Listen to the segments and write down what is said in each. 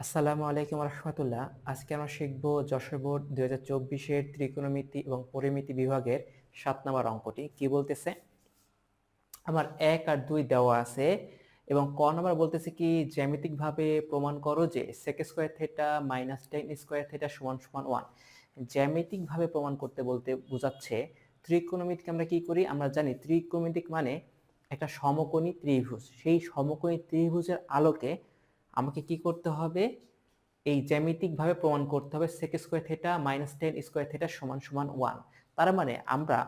আসসালামু আলাইকুম রহমতুল্লাহ। আজকে আমরা শিখব যশোর বোর্ড 2024-এর ত্রিকোণমিতি এবং পরিমিতি বিভাগের 7 নম্বর অঙ্কটি। কি বলতেছে? আমার 1 আর 2 দেওয়া আছে এবং ক নম্বর বলতেছে কি জ্যামিতিকভাবে প্রমাণ করো যে sec square theta minus tan square theta সমান সমান 1। জ্যামিতিকভাবে প্রমাণ করতে বলতে বোঝাচ্ছে ত্রিকোণমিতিকে আমরা কি করি? আমরা জানি ত্রিকোণমিতিক মানে একটা সমকোণী ত্রিভুজ। সেই সমকোণী ত্রিভুজের আলোকে আমাকে কি করতে হবে? এই জ্যামিতিকভাবে প্রমাণ করতে হবে sec square theta minus tan square theta সমান সমান 1। তার মানে আমরা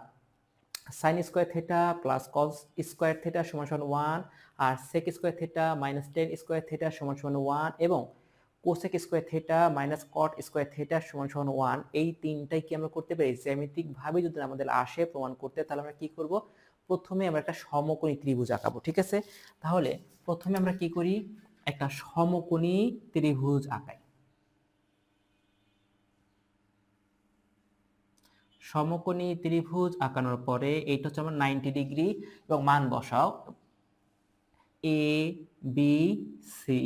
sin square theta plus cos square theta সমান সমান 1 আর sec square theta minus tan square theta সমান সমান 1 এবং cosec square theta minus cot square theta সমান সমান 1, এই তিনটাই কি আমরা করতে পারি? জ্যামিতিকভাবে যদি আমাদের আসে প্রমাণ করতে, তাহলে আমরা কি করব? প্রথমে আমরা একটা সমকোণী ত্রিভুজ আঁকাবো। ঠিক আছে? তাহলে প্রথমে আমরা কি করি? একটা সমকোণী ত্রিভুজ আঁকাই। সমকোণী ত্রিভুজ আঁকানোর পরে এইটা হচ্ছে আমার 90 ডিগ্রি এবং মান বসাও এ বি সি।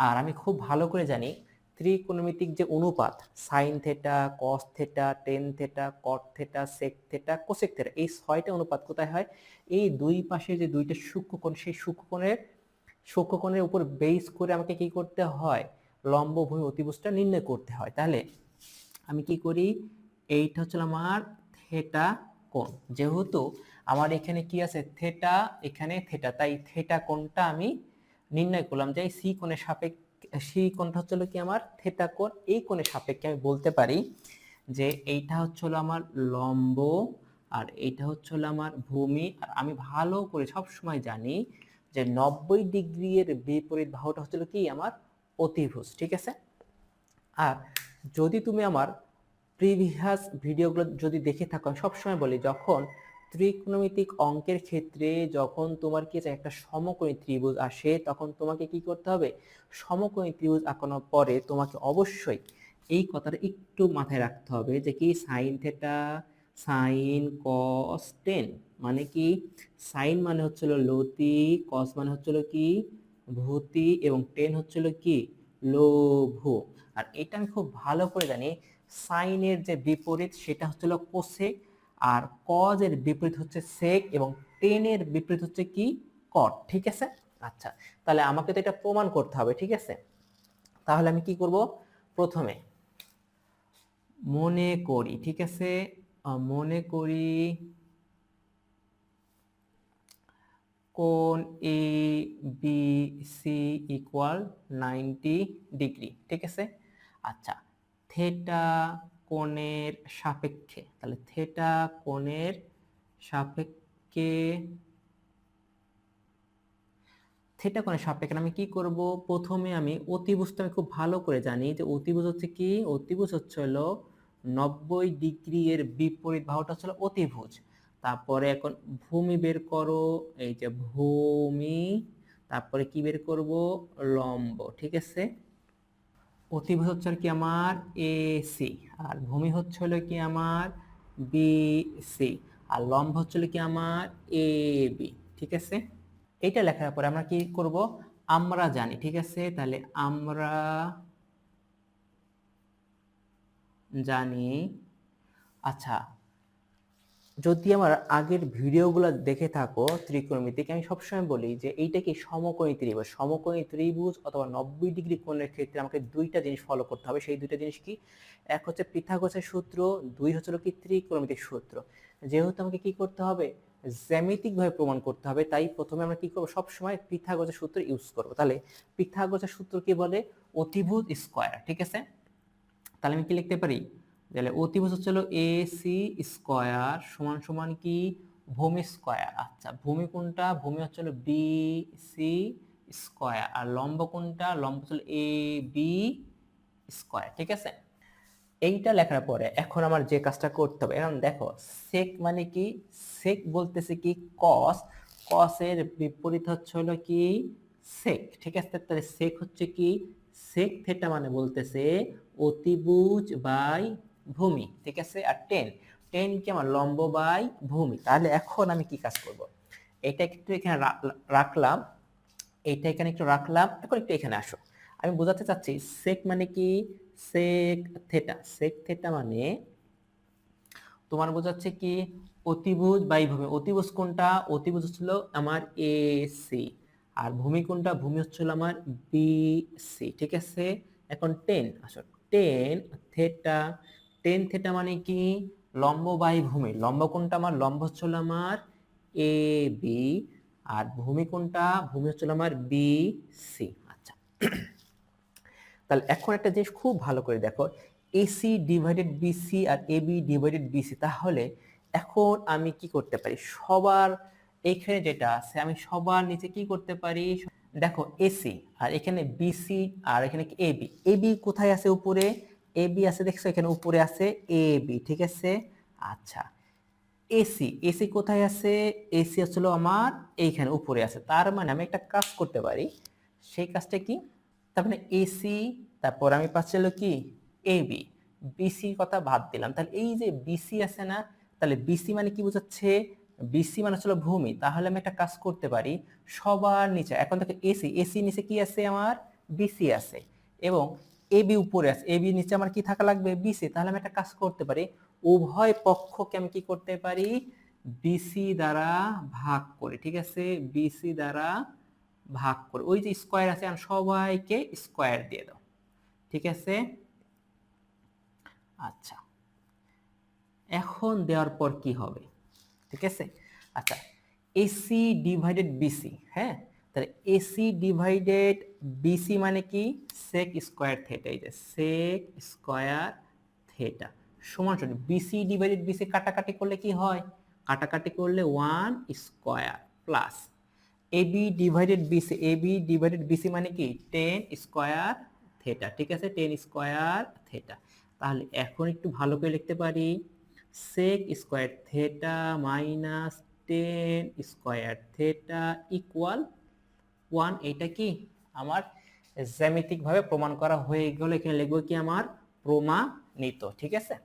আর আমি খুব ভালো করে জানি ত্রিকোণমিতিক যে অনুপাত sine theta, cos theta, tan theta, cot theta, sec theta, cosec theta, এই 6টা অনুপাত কোথায় হয়? এই দুই পাশে যে দুইটা সূক্ষ্মকোণ, সেই সূক্ষ্মকোণের উপর বেস করে আমাকে কি করতে হয়? লম্ব ভূমি অতিভুজটা নির্ণয় করতে হয়। তাহলে আমি কি করি? এইটা হচ্ছে আমার থেটা কোণ। যেহেতু আমার এখানে কি আছে? থেটা, এখানে থেটা, তাই থেটা কোণটা আমি নির্ণয় করলাম যে সি কোণের সাপেক্ষে, সি কোণটা হচ্ছে কি আমার থেটা কোণ। এই কোণের সাপেক্ষে আমি বলতে পারি যে এইটা হচ্ছে আমার লম্ব আর এইটা হচ্ছে আমার ভূমি। আর আমি ভালো করে সব সময় জানি যে 90 ডিগ্রি এর বিপরীত বাহুটা হচ্ছে কি আমার অতিভুজ। ঠিক আছে? আর যদি তুমি আমার প্রিভিয়াস ভিডিওগুলো যদি দেখে থাকো, আমি সবসময় বলি যখন ত্রিকোণমিতিক অঙ্কের ক্ষেত্রে যখন তোমার কি একটা সমকোণী ত্রিভুজ আসে, তখন তোমাকে কি করতে হবে? সমকোণী ত্রিভুজ আঁকানোর পরে তোমাকে অবশ্যই এই কথাটা একটু মাথায় রাখতে হবে যে কি সাইন থেটা সাইন কস টেন, মানে কি সাইন মানে হচ্ছিল লতি, কস মানে হচ্ছিল কি ভূতি এবং টেন হচ্ছিল কি লঘু। আর এটা আমি খুব ভালো করে জানি সাইনের যে বিপরীত সেটা হচ্ছিল কোসেক, আর কজ এর বিপরীত হচ্ছে সেক এবং টেন এর বিপরীত হচ্ছে কি কট। ঠিক আছে? আচ্ছা, তাহলে আমাকে তো এটা প্রমাণ করতে হবে। ঠিক আছে? তাহলে আমি কি করব? প্রথমে মনে করি, ঠিক আছে, মনে করি কোণ A B C equal 90 degree. ঠিক আছে? আচ্ছা, থেটা কোণের সাপেক্ষে, তাহলে থেটা কোণের সাপেক্ষে, থেটা কোণের সাপেক্ষে আমি কি করব? প্রথমে আমি অতিভুজটা আমি খুব ভালো করে জানি যে অতিভুজ হচ্ছে কি, অতিভুজ হচ্ছে হলো 90 ডিগ্রি এর বিপরীত বাহুটা হচ্ছে অতিভুজ। তারপরে এখন ভূমি বের করো, এই যে ভূমি, তারপরে কি বের করব? লম্ব। ঠিক আছে? অতিভুজ হচ্ছে কি আমার এ সি, আর ভূমি হচ্ছে হলো কি আমার বি সি, আর লম্ব হচ্ছে হলো কি আমার এ বি। ঠিক আছে? এটা লেখার পরে আমরা কি করব? আমরা জানি। ঠিক আছে? তাহলে আমরা জানি। আচ্ছা, যদি আমার আগের ভিডিওগুলো দেখে থাকো ত্রিকোণমিতিক, আমি সবসময় বলি যে এইটা কি সমকোণী ত্রিভুজ। সমকোণী ত্রিভুজ অথবা 90 ডিগ্রি কোণের ক্ষেত্রে আমাকে দুইটা জিনিস ফলো করতে হবে। সেই দুইটা জিনিস কি? এক হচ্ছে পিথাগোরাসের সূত্র, দুই হচ্ছে কি ত্রিকোণমিতিক সূত্র। যেহেতু আমাকে কি করতে হবে? জ্যামিতিকভাবে প্রমাণ করতে হবে, তাই প্রথমে আমরা কি করব? সবসময় পিথাগোরাসের সূত্র ইউজ করব। তাহলে পিথাগোরাসের সূত্র কি বলে? অতিভুজ স্কয়ার। ঠিক আছে? তাহলে আমি কি লিখতে পারি? তাহলে অতিভুজ হচ্ছে হলো এ সি স্কয়ার সমান সমান কি ভূমি স্কয়ার। আচ্ছা, ভূমি কোনটা? ভূমি হচ্ছে হলো বি সি স্কয়ার, আর লম্ব কোনটা? লম্ব হচ্ছে এ বি স্কয়ার। ঠিক আছে? এইটা লেখার পরে এখন আমার যে কাজটা করতে হবে, এখন দেখো সেক মানে কি? সেক বলতেছে কি কস, কসের বিপরীত হচ্ছে হলো কি সেক। ঠিক আছে? তাহলে সেক হচ্ছে কি সেক থেটা, মানে বলতেছে অতিভুজ বাই ভূমি। ঠিক আছে? আর টেন, টেন কি আমার লম্ব বাই ভূমি। তাহলে এখন আমি কি কাজ করব? এটা একটু এখানে রাখলাম, এইটা এখানে একটু রাখলাম, এখন একটু এখানে আসো। আমি বোঝাতে চাচ্ছি সেক মানে কি, সেক থেটা, সেক থেটা মানে তোমার বোঝাচ্ছে কি অতিভুজ বাই ভূমি। অতিভুজ কোনটা? অতিভুজ হচ্ছিল আমার এ সি, আর ভূমি কোনটা? ভূমি হচ্ছিল আমার বি সি, ঠিক আছে। এখন টেন আসো, টেন থেটা, টেন থেটা মানে কি লম্ব বাই ভূমি। লম্ব কোনটা? আমার লম্ব হচ্ছিল আমার এ বি, আর ভূমি কোনটা? ভূমি হচ্ছিল আমার বি সি। আচ্ছা, তাহলে এখন একটা জিনিস খুব ভালো করে দেখো, এসি ডিভাইডেড বিসি আর এবি ডিভাইডেড বিসি। তাহলে এখন আমি কি করতে পারি? সবার এখানে যেটা আছে আমি সবার নিচে কি করতে পারি? দেখো এসি আর এখানে বিসি আর এখানে কি এবি। এবি কোথায় আছে? উপরে। এবি আছে দেখছো এখানে উপরে আছে এবি, ঠিক আছে। আচ্ছা, এসি, এসি কোথায় আছে? এসি আসলে আমার এইখানে উপরে আছে। তার মানে আমি একটা কাজ করতে পারি, সেই কাজটা কি? তার মানে এসি, তারপর আমি পাচ্ছি হলো কি এবি, বিসির কথা বাদ দিলাম। তাহলে এই যে বিসি আছে না, তাহলে বিসি মানে কি বোঝাচ্ছে? বিসি মানে হলো ভূমি। তাহলে আমি একটা কাজ করতে পারি, সবার নিচে এখন দেখো এসি, এসি নিচে কি আছে? আমার বিসি আছে, এবং এবি উপরে আছে, এবি নিচে আমার কি থাকা লাগবে? বিসি। তাহলে আমি একটা কাজ করতে পারি, উভয় পক্ষকে আমি কি করতে পারি? বিসি দ্বারা ভাগ করি, ঠিক আছে। বিসি দ্বারা ভাগ করে, ওই যে স্কয়ার আছে আর সবাইকে স্কয়ার দিয়ে দাও, ঠিক আছে। আচ্ছা, এখন দেওয়ার পর কি হবে? ঠিক আছে। আচ্ছা, এসি ডিভাইডেড বিসি, হ্যাঁ, তাহলে এসি ডিভাইডেড বিসি মানে কি সেক স্কয়ার থেটা। এই যে সেক স্কয়ার থেটা সমান সমান বিসি ডিভাইডেড বিসি কাটাকাটি করলে কি হয়? কাটাকাটি করলে 1 square plus AB divided BC, AB divided BC মানে কি 10 স্কয়ার থেটা, ঠিক আছে, 10 স্কয়ার থেটা। তাহলে এখন একটু ভালো করে লিখতে পারি, sec square theta minus 10 square theta equal 1। এটা কি আমার জ্যামিতিক ভাবে প্রমাণ করা হয়ে গেল। এখানে লিখবো কি আমার প্রমাণিত, ঠিক আছে।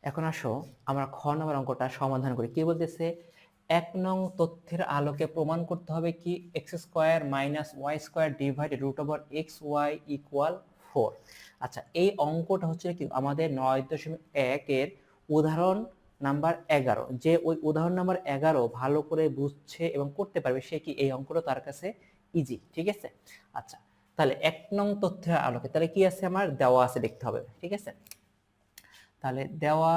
এখন আসো আমরা খ নম্বর অঙ্কটা সমাধান করি। কি বলতেছে? 1 নং তথ্যের আলোকে প্রমাণ করতে হবে কি x square minus y square divided root over x y equal 4। আচ্ছা, এই অঙ্কটা হচ্ছে কি আমাদের 9.1 এর উদাহরণ নাম্বার 11। যে ওই উদাহরণ নাম্বার 11 ভালো করে বুঝছে এবং করতে পারবে সে কি এই অঙ্কটা তার কাছে ইজি, ঠিক আছে। আচ্ছা, তাহলে 1 নং তথ্যের আলোকে তাহলে কি আছে? আমার দেওয়া আছে, দেখতে হবে, ঠিক আছে। তাহলে দেওয়া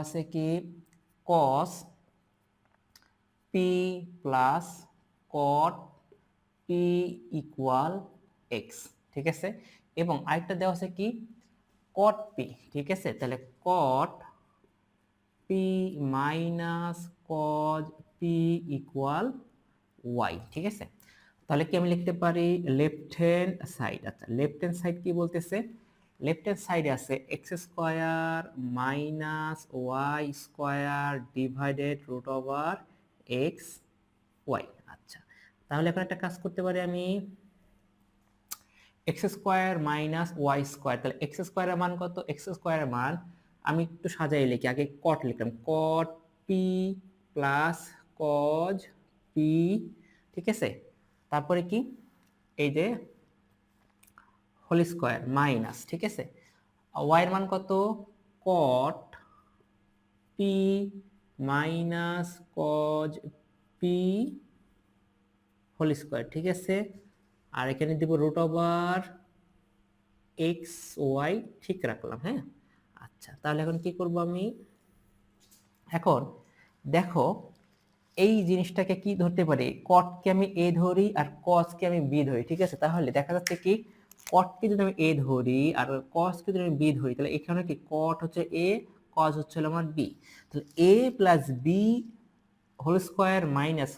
আছে কি cos p plus cot p equal x, ঠিক আছে। এবং আরেকটা দেওয়া আছে কি cot p, ঠিক আছে। তাহলে cot p minus cos p equal y, ঠিক আছে। তাহলে কি আমি লিখতে পারি লেফট হ্যান্ড সাইড। আচ্ছা, লেফট হ্যান্ড সাইড কি বলতেছে? লেফট হ্যান্ড সাইডে আছে x square minus y square divided root over x y. আচ্ছা, তাহলে এখন একটা কাজ করতে পারি আমি, x square minus y square, তাহলে এক্স স্কয়ারের মান কত? এক্স স্কয়ারের মান আমি একটু সাজাই লিখি, আগে কট লিখলাম, কট পি প্লাস কজ পি, ঠিক আছে। তারপরে কি এই যে হোল স্কয়ার মাইনাস, ঠিক আছে, ওয়াই এর মান কত? Cot p minus cos p whole square, ঠিক আছে। আর এখানে দিব রুট ওভার এক্স ওয়াই, ঠিক রাখলাম, হ্যাঁ। আচ্ছা, তাহলে এখন কি করব আমি? এখন দেখো এই জিনিসটাকে কি ধরতে পারি? কটকে আমি এ ধরি আর কসকে আমি বি ধরি, ঠিক আছে। তাহলে দেখা যাচ্ছে কি কটকে যদি আমি এ ধরি আর কসকে যদি আমি বি ধরি, তাহলে এখানে কি কট হচ্ছে এ, কস হচ্ছে আমার বি। তাহলে A plus B whole square minus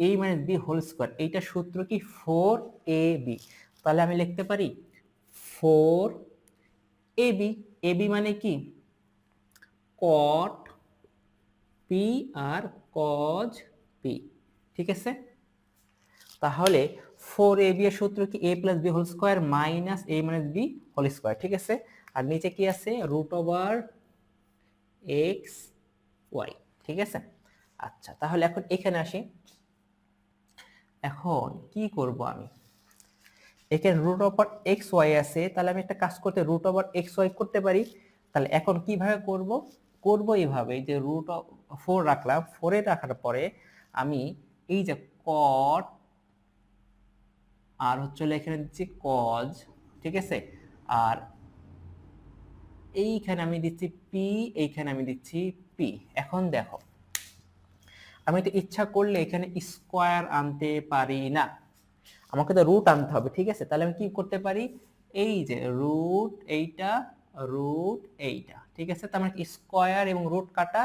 A minus B whole square, এইটা সূত্র কি 4ab। তাহলে আমি লিখতে পারি 4ab। ab মানে কি কট পি আর কজ পি, ঠিক আছে। তাহলে 4ab এর সূত্র কি a plus B whole square minus a minus B whole square, ঠিক আছে। আর নিচে কি আছে? রুট ওভার এক্স ওয়াই, ঠিক আছে। আচ্ছা, তাহলে এখন এখানে আসি। এখন কি করব আমি, এখানে রুট ওভার এক্স ওয়াই আছে, তাহলে আমি একটা কাজ করতে রুট ওভার এক্স ওয়াই করতে পারি। তাহলে এখন কিভাবে করব, করব এইভাবে যে রুট 4 রাখলাম, 4 রাখার পরে আমি এই যে কট আর হচ্ছে এখানে দিচ্ছি কজ, ঠিক আছে, আর এইখানে আমি দিচ্ছি পি, এইখানে আমি দিচ্ছি পি। এখন দেখো, আমি তো ইচ্ছা করলে এখানে স্কোয়ার আনতে পারি না, আমাকে তো রুট আনতে হবে, ঠিক আছে। তাহলে আমি কি করতে পারি, এই যে রুট এইটা, রুট এইটা, ঠিক আছে। তার মানে স্কোয়ার এবং রুট কাটা,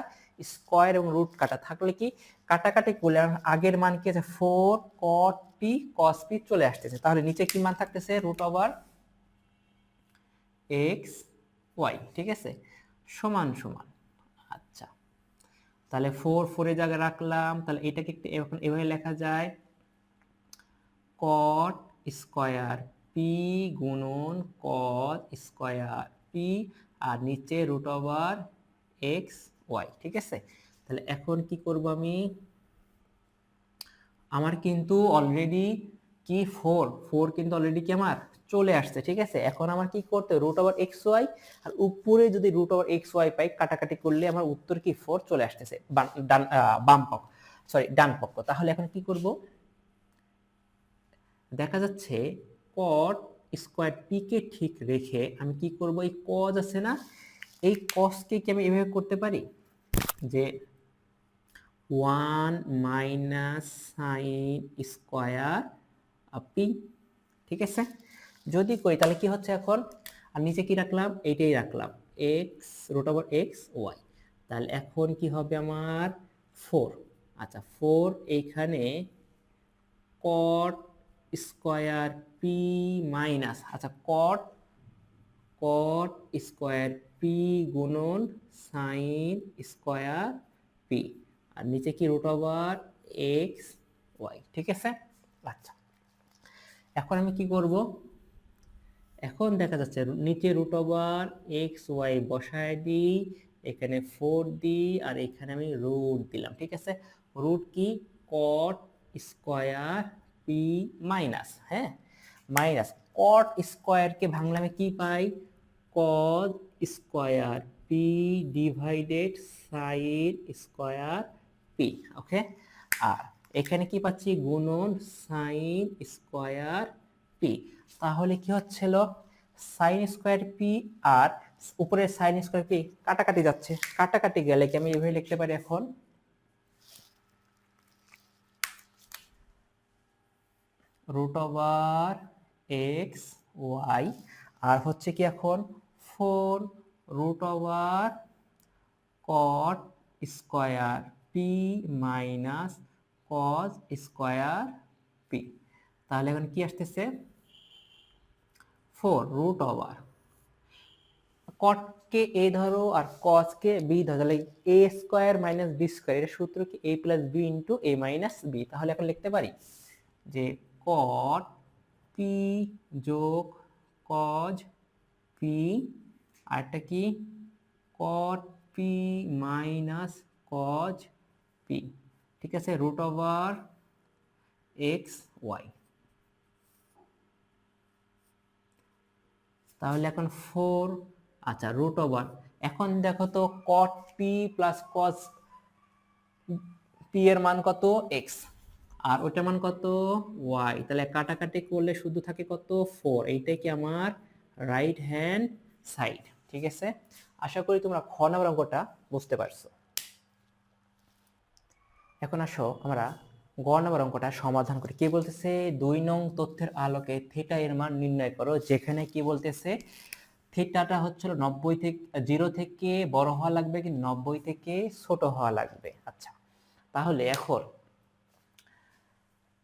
স্কোয়ার এবং রুট কাটা থাকলে কি কাটাকাটি করলে আগের মান কি আছে 4 cot p cos p চলে আসতেছে। তাহলে নিচে কি মান থাকতেছে, রুট ওভার এক্স ওয়াই, ঠিক আছে, সমান সমান। আচ্ছা, তাহলে 4 4 এর জায়গায় রাখলাম, তাহলে এটাকে এখন এভাবে লেখা যায় cot স্কয়ার পি গুণন cos স্কয়ার পি, আর নিচে রুট ওভার এক্স ওয়াই, ঠিক আছে। তাহলে এখন কি করব আমি, আমার কিন্তু অলরেডি কি 4 4 কিন্তু অলরেডি কি আমার চলে আসছে, ঠিক আছে। এখন আমার কি করতে, রুট ওভার এক্স ওয়াই, আর উপরে যদি root over x y pi কাটাকাটি করলে আমার উত্তর কি 4 চলে আসতেছে, ডান বাম পক্ষ, সরি ডান পক্ষ। তাহলে এখন কি করব, দেখা যাচ্ছে cot স্কয়ার পি কে ঠিক রেখে আমি কি করব, এই cos আছে না, এই cos কে কি আমি এভাবে করতে পারি যে 1 মাইনাস সাইন স্কয়ার পি, ঠিক আছে। যদি করি তাহলে কি হচ্ছে এখন, আর নিচে কি রাখলাম, এইটাই রাখলাম x root over x y. তাহলে এখন কি হবে আমার 4। আচ্ছা 4 এইখানে cot স্কয়ার পি মাইনাস, আচ্ছা cot স্কয়ার পি গুণন সাইন স্কয়ার পি, আর নিচে কি রুট ওভার এক্স ওয়াই, ঠিক আছে। আচ্ছা, এখন আমি কি করব, এখন দেখা যাচ্ছে নিচে রুট ওভার এক্স ওয়াই বসায় দিই, এখানে 4 দিই, আর এখানে আমি রুট দিলাম, ঠিক আছে। রুট কি, cot স্কয়ার পি মাইনাস, হ্যাঁ মাইনাস cot স্কয়ারকে ভাঙলে আমি কি পাই, cos square P divided sine square P, okay. আর এখানে কি পাচ্ছি, গুণন সাইন স্কয়ার পি। তাহলে কি হচ্ছিল, সাইন স্কয়ার পি আর উপরে সাইন স্কয়ার পি কাটাকাটি যাচ্ছে, কাটাকাটি গেলে কি আমি এভাবে লিখতে পারি এখন, রুট ওভার এক্স ওয়াই, আর হচ্ছে কি এখন 4 root over cot square P minus cos square p. তাহলে এখন কি আসতেছে 4 রুট ওভার cot কে a ধরো আর cos কে b ধরো, তাহলে a square minus b square, এর সূত্র কি a plus b into a minus b। তাহলে এখন লিখতে পারি যে cot p যোগ cos p, আরটা কি cot p minus cos p, ঠিক আছে, রুট ওভার এক্স ওয়াই। তাহলে এখন 4, আচ্ছা রুট ওভার, এখন দেখো তো cot p plus cos p এর মান কত, x, আর ওটার মান কত, y। তাহলে কাটাকাটি করলে শুধু থাকে কত, 4। এইটাই কি আমার রাইট হ্যান্ড সাইড, ঠিক আছে। আশা করি তোমরা খ নাম্বার অঙ্কটা বুঝতে পারছো। এখন আসো আমরা গ নাম্বার অঙ্কটা সমাধান করি। কি বলতেছে, 2 নং তথ্যের আলোকে থিটা এর মান নির্ণয় করো, যেখানে কি বলতেছে থিটাটা হচ্ছে 90 থেকে 0 থেকে বড় হওয়া লাগবে, কি 90 থেকে ছোট হওয়া লাগবে। আচ্ছা, তাহলে এখন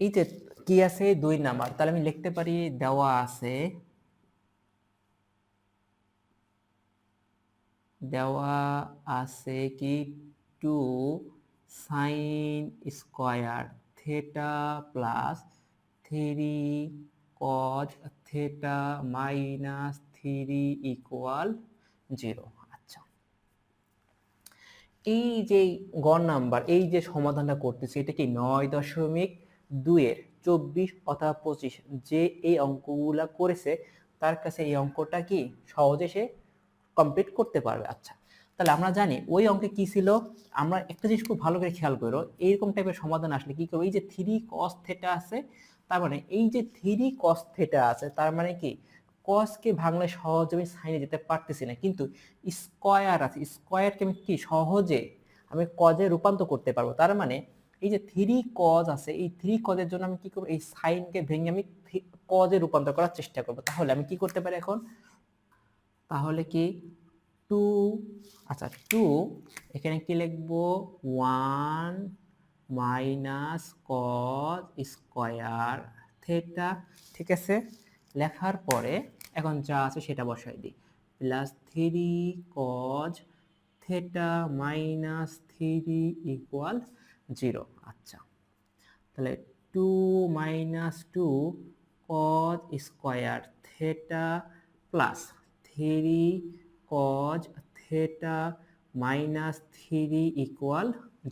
এই যে কি আছে 2 নাম্বার, তাহলে আমি লিখতে পারি দেওয়া আছে, কি 2 sine square theta plus 3 cause theta minus 3 equal 0। আচ্ছা, এই যে গড় নাম্বার, এই যে সমাধানটা করতেছি, এটা কি 9.2-এর 24 অথবা 25, যে এই অঙ্কগুলা করেছে তার কাছে এই অঙ্কটা কি সহজে সে কমপ্লিট করতে পারবে। আচ্ছা, তাহলে আমরা জানি ওই অঙ্কে কি ছিল। আমরা একটা জিনিস খুব ভালো করে খেয়াল করো, এইরকম টাইপের সমাধান আসলে কি করবো, এই যে 3 cos থিটা আছে, তার মানে এই যে 3 cos থিটা আছে, তার মানে কি cos কে ভাঙলে সহজে আমি সাইনে যেতে পারতেছি না, কিন্তু স্কয়ার আছে, স্কয়ারকে আমি কি সহজে আমি কজে রূপান্তর করতে পারবো। তার মানে এই যে 3 cos আছে, এই 3 cos এর জন্য আমি কি করবো, এই সাইনকে ভেঙে আমি কজে রূপান্তর করার চেষ্টা করবো। তাহলে আমি কি করতে পারি এখন, তাহলে কি 2, আচ্ছা 2, এখানে কি লিখবো 1 মাইনাস কজ স্কয়ার থিটা, ঠিক আছে। লেখার পরে এখন যা আছে সেটা বসাই দিই, plus 3 cause theta minus 3 equal 0। আচ্ছা, তাহলে 2 minus 2 cause square theta plus 3 cause theta minus 3 equal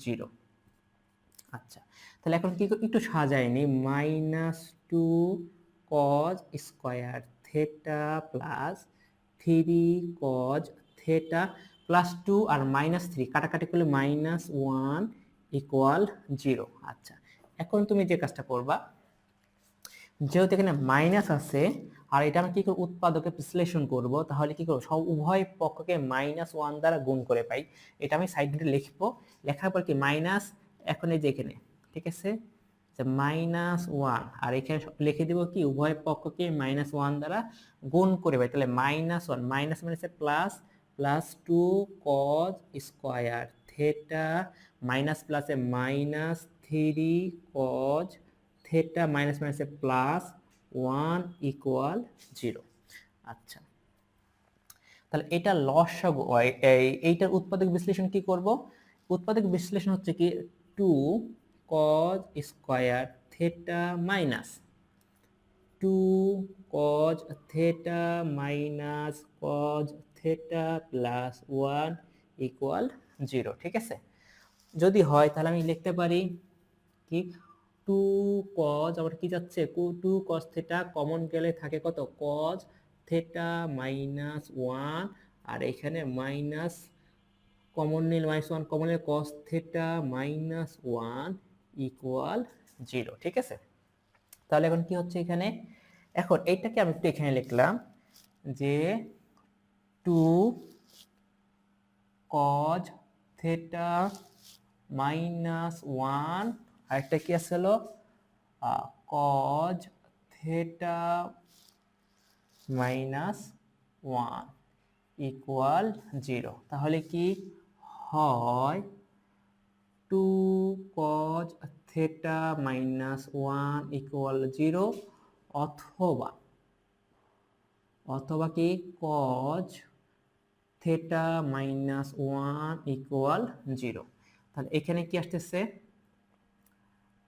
0। আচ্ছা, তাহলে এখন কি একটু সাজাই নি, minus 2 cause square theta plus 3 cause theta plus 2 আর মাইনাস 3 কাটাকাটি করলে মাইনাস 1 ইকুয়াল 0। আচ্ছা, এখন তুমি যে কাজটা করবা, যেহেতু এখানে মাইনাস আছে আর এটা আমি কি করব, উৎপাদকে বিশ্লেষণ করব, তাহলে কি করব, সব উভয় পক্ষকে -1 দ্বারা গুণ করে পাই। এটা আমি সাইড নোটে লিখবো, লেখার পর কি মাইনাস, এখন এই যে এখানে, ঠিক আছে, যে -1 আর এখানে লিখে দিব কি উভয় পক্ষকে -1 দ্বারা গুণ করে পাই, তাহলে -1 মাইনাস মাইনাসে plus, plus 2 cos square theta minus প্লাসে মাইনাস 3 cos থিটা মাইনাস মাইনাসে প্লাস 1 ইকুয়াল 0। আচ্ছা, তাহলে এটা লসাগু, এইটার উৎপাদক বিশ্লেষণ কি করব, উৎপাদক বিশ্লেষণ হচ্ছে কি 2 cos square theta minus 2 cos theta minus cos theta plus 1 equal 0, ঠিক আছে। যদি হয় তাহলে আমি লিখতে পারি কি 2 cos, আবার কি যাচ্ছে 2 cos থিটা কমন গেলে থাকে কত, cos থিটা মাইনাস 1, আর এখানে মাইনাস কমন নিলে -1 কমন নিলে cos থিটা মাইনাস 1 ইকুয়াল 0, ঠিক আছে। তাহলে এখন কি হচ্ছে এখানে, এখন এইটাকে আমি একটু এখানে লিখলাম যে 2 cos থিটা মাইনাস 1, আরেকটা কি আসলো cos থিটা মাইনাস 1 ইকুয়াল 0। তাহলে কি হয় 2 cos থিটা মাইনাস 1 ইকুয়াল 0, অথবা অথবা কি cos থিটা মাইনাস 1 ইকুয়াল 0। তাহলে এখানে কি আসতেছে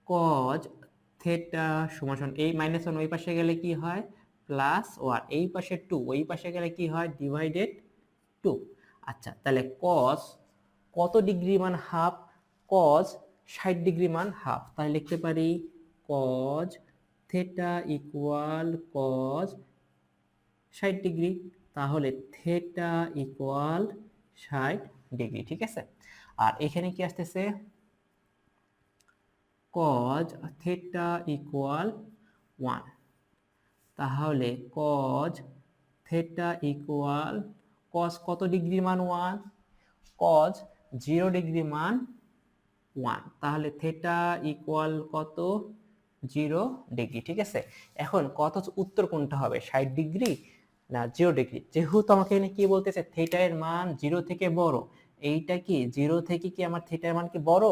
cos থিটা সমান এই -1 ওই পাশে গেলে কি হয় প্লাস 1, এই পাশে 2 ওই পাশে গেলে কি হয় ডিভাইডেড 2। আচ্ছা, তাহলে cos কত ডিগ্রি মান হাফ, cos 60 ডিগ্রি মান হাফ, তাহলে লিখতে পারি cos theta equal cos 60 degree, তাহলে থিটা ইকুয়াল 60 ডিগ্রি, ঠিক আছে। আর এখানে কি আসতেছে cos থিটা ইকুয়াল 1, তাহলে cos থিটা ইকুয়াল cos কত ডিগ্রি মান 1, cos 0 ডিগ্রি মান 1, তাহলে থিটা ইকুয়াল কত 0 ডিগ্রি, ঠিক আছে। এখন কত উত্তর কোনটা হবে, 60 ডিগ্রি না 0 ডিগ্রি, যেহেতু আমাকে এখানে কি বলতেছে থিটা এর মান 0 থেকে বড়, এইটা কি 0 থেকে কি আমার থিটার মান কি বড়,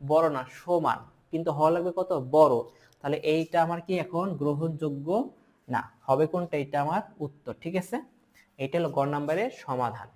বড় না সমান, কিন্তু হওয়া লাগবে কত বড়, তাহলে এইটা আমার কি এখন গ্রহণযোগ্য না, হবে কোনটা, এটা আমার উত্তর, ঠিক আছে। এইটা হলো গ নাম্বারের সমাধান।